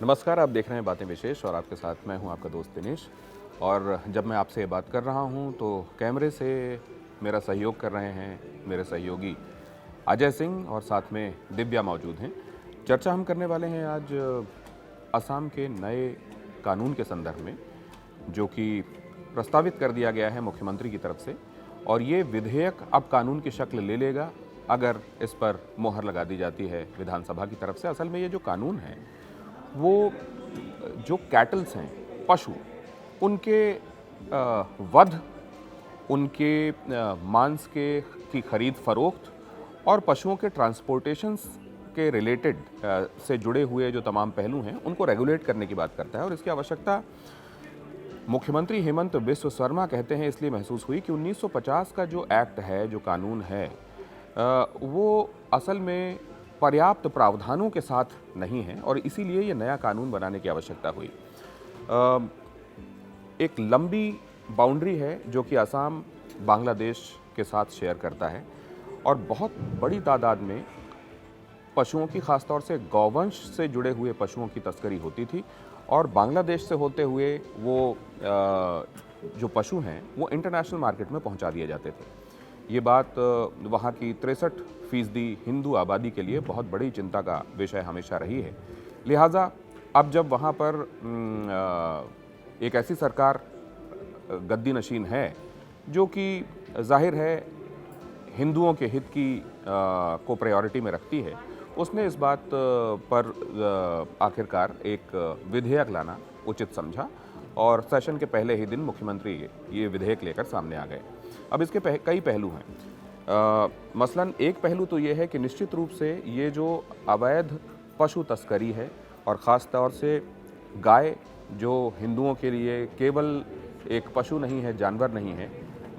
नमस्कार, आप देख रहे हैं बातें विशेष और आपके साथ मैं हूं आपका दोस्त दिनेश। और जब मैं आपसे ये बात कर रहा हूं तो कैमरे से मेरा सहयोग कर रहे हैं मेरे सहयोगी अजय सिंह और साथ में दिव्या मौजूद हैं। चर्चा हम करने वाले हैं आज असम के नए कानून के संदर्भ में, जो कि प्रस्तावित कर दिया गया है मुख्यमंत्री की तरफ से। और ये विधेयक अब कानून की शक्ल ले लेगा अगर इस पर मोहर लगा दी जाती है विधानसभा की तरफ से। असल में ये जो कानून है वो जो कैटल्स हैं, पशु, उनके वध, उनके मांस की खरीद फरोख्त और पशुओं के ट्रांसपोर्टेशंस के रिलेटेड से जुड़े हुए जो तमाम पहलू हैं उनको रेगुलेट करने की बात करता है। और इसकी आवश्यकता मुख्यमंत्री हेमंत बिस्व शर्मा कहते हैं इसलिए महसूस हुई कि 1950 का जो एक्ट है, जो कानून है, वो असल में पर्याप्त प्रावधानों के साथ नहीं है और इसीलिए ये नया कानून बनाने की आवश्यकता हुई। एक लंबी बाउंड्री है जो कि असम बांग्लादेश के साथ शेयर करता है और बहुत बड़ी तादाद में पशुओं की, खासतौर से गौवंश से जुड़े हुए पशुओं की तस्करी होती थी और बांग्लादेश से होते हुए वो जो पशु हैं वो इंटरनेशनल मार्केट में पहुंचा दिए जाते थे। ये बात वहाँ की 63% हिंदू आबादी के लिए बहुत बड़ी चिंता का विषय हमेशा रही है। लिहाजा अब जब वहाँ पर एक ऐसी सरकार गद्दी नशीन है जो कि जाहिर है हिंदुओं के हित की को प्रायोरिटी में रखती है, उसने इस बात पर आखिरकार एक विधेयक लाना उचित समझा और सेशन के पहले ही दिन मुख्यमंत्री ये विधेयक लेकर सामने आ गए। अब इसके कई पहलू हैं। मसलन एक पहलू तो ये है कि निश्चित रूप से ये जो अवैध पशु तस्करी है और ख़ास तौर से गाय, जो हिंदुओं के लिए केवल एक पशु नहीं है, जानवर नहीं है,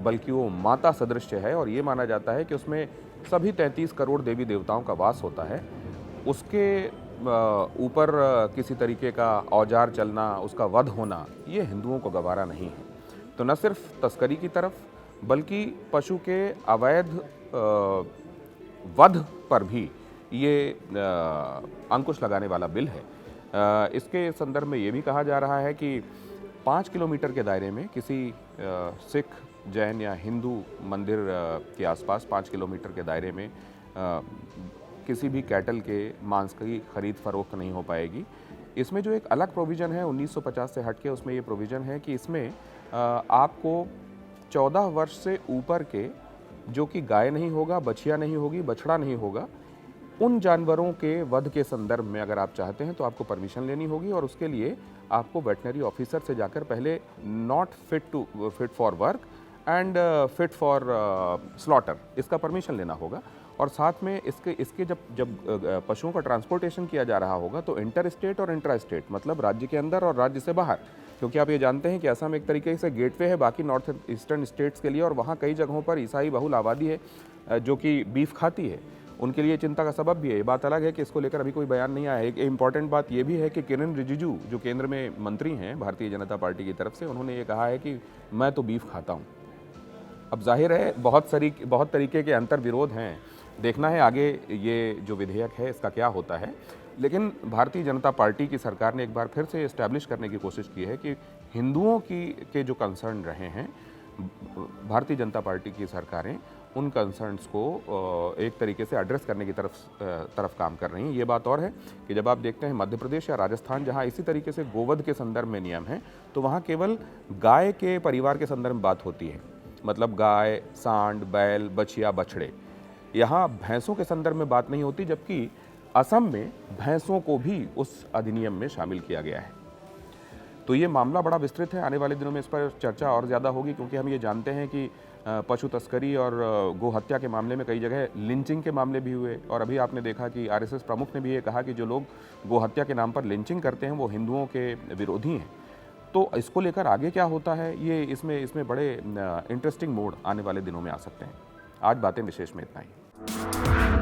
बल्कि वो माता सदृश है और ये माना जाता है कि उसमें सभी 33 करोड़ देवी देवताओं का वास होता है। उसके ऊपर किसी तरीके का औजार चलना, उसका वध होना, ये हिंदुओं को गवारा नहीं है। तो न सिर्फ तस्करी की तरफ बल्कि पशु के अवैध वध पर भी ये अंकुश लगाने वाला बिल है। इसके संदर्भ में ये भी कहा जा रहा है कि 5 किलोमीटर के दायरे में किसी सिख, जैन या हिंदू मंदिर के आसपास 5 किलोमीटर के दायरे में किसी भी कैटल के मांस की खरीद फरोख्त नहीं हो पाएगी। इसमें जो एक अलग प्रोविज़न है 1950 से हट के, उसमें ये प्रोविज़न है कि इसमें आपको 14 वर्ष से ऊपर के, जो कि गाय नहीं होगा, बछिया नहीं होगी, बछड़ा नहीं होगा, उन जानवरों के वध के संदर्भ में अगर आप चाहते हैं तो आपको परमिशन लेनी होगी और उसके लिए आपको वेटनरी ऑफिसर से जाकर पहले not fit for work and fit for slaughter, इसका परमिशन लेना होगा। और साथ में इसके जब पशुओं का ट्रांसपोर्टेशन किया जा रहा होगा तो इंटर स्टेट और इंट्रा स्टेट, मतलब राज्य के अंदर और राज्य से बाहर, क्योंकि आप ये जानते हैं कि असम एक तरीके से गेटवे है बाकी नॉर्थ ईस्टर्न स्टेट्स के लिए और वहाँ कई जगहों पर ईसाई बहुल आबादी है जो कि बीफ खाती है, उनके लिए चिंता का सबब भी है। ये बात अलग है कि इसको लेकर अभी कोई बयान नहीं आया है। एक इम्पॉर्टेंट बात ये भी है कि किरेन रिजिजू, जो केंद्र में मंत्री हैं भारतीय जनता पार्टी की तरफ से, उन्होंने ये कहा है कि मैं तो बीफ खाता हूँ। अब जाहिर है बहुत तरीके के अंतर विरोध हैं, देखना है आगे ये जो विधेयक है इसका क्या होता है। लेकिन भारतीय जनता पार्टी की सरकार ने एक बार फिर से इस्टेब्लिश करने की कोशिश की है कि हिंदुओं के जो कंसर्न रहे हैं, भारतीय जनता पार्टी की सरकारें उन कंसर्न्स को एक तरीके से एड्रेस करने की तरफ काम कर रही हैं। ये बात और है कि जब आप देखते हैं मध्य प्रदेश या राजस्थान, जहां इसी तरीके से गोवध के संदर्भ में नियम हैं, तो वहां केवल गाय के परिवार के संदर्भ में बात होती है, मतलब गाय, सांड, बैल, बछिया, बछड़े। यहाँ भैंसों के संदर्भ में बात नहीं होती, जबकि असम में भैंसों को भी उस अधिनियम में शामिल किया गया है। तो ये मामला बड़ा विस्तृत है, आने वाले दिनों में इस पर चर्चा और ज़्यादा होगी, क्योंकि हम ये जानते हैं कि पशु तस्करी और गो हत्या के मामले में कई जगह लिंचिंग के मामले भी हुए और अभी आपने देखा कि आरएसएस प्रमुख ने भी ये कहा कि जो लोग गो हत्या के नाम पर लिंचिंग करते हैं वो हिंदुओं के विरोधी हैं। तो इसको लेकर आगे क्या होता है, ये इसमें बड़े इंटरेस्टिंग मोड़ आने वाले दिनों में आ सकते हैं। आज बातें विशेष में इतना ही।